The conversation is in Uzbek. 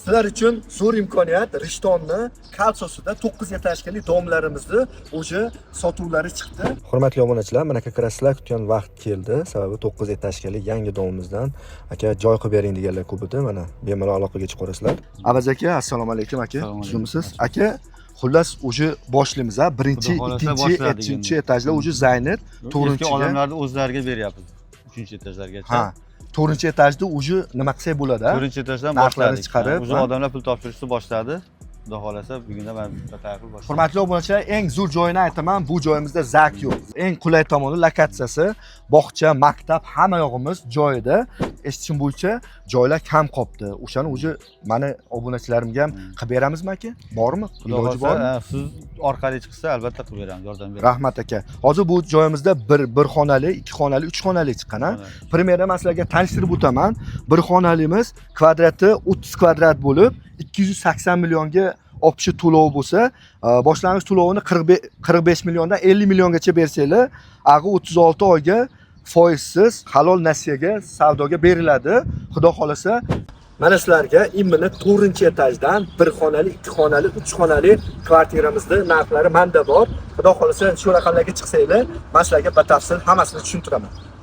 Sizlar uchun zo'r imkoniyat, Rishtonni Kalsosida 9 etajli domlarimizni o'zi sotuvlari chiqdi. Hurmatli obunachilar, mana aka sizlar kutgan vaqt keldi. Sababi 9 etajli yangi domimizdan aka joy qilib bering deganlar ko'p edi. Mana bemalol aloqaga chiqib ko'rasizlar. Avaz aka, assalomu alaykum aka. Sizmisiz? Aka, xullas o'zi boshlaymiz ha. Birinchi, ikkinchi, uchinchi etajlar o'zi zaynat, to'rtinchi odamlarni o'zlariga beryapmiz. 3-etajlargacha. Ha. 4-etajda o'zi nima qilsak bo'ladi? 4-etajdan boshladik. Chiqarib, o'zi odamlar pul topshirishni boshladi. Xudo xolasa, bugundan men bitta tayyorlab boshladim. Hurmatli obunachilar, eng zo'r joyini aytaman, bu joyimizda zak yo'q. Eng qulay tomoni lokatsiyasi, bog'cha, maktab hamma yog'imiz joyida. Eshitishim bo'yicha joylar kam qolibdi. O'shani o'zi meni obunachilarimga ham qilib beramizmi aka? Bormi? Iloji bormi? Siz orqali chiqsa albatta qilib beramiz, yordam beramiz. Rahmat aka. Hozir bu joyimizda bir xonali, 2 xonali, 3 xonali chiqqan ha. Primera masalaga tanishtirib o'taman. Bir xonalimiz kvadrati 30 kvadrat bo'lib, 280 millionga opchi to'lov bo'lsa, boshlang'ich to'lovini 45 milliondan 50 milliongacha bersanglar, ag'i 36 oyga foizsiz halol nasiyaga savdoga beriladi. Xudo xolasa, mana sizlarga imini 4-etajdan 1 xonali, 2 xonali, 3 xonali kvartiramizning narxlari menda bor. Xudo xolasa shu raqamlarga chiqsanglar, men sizlarga batafsil hammasini tushuntiraman.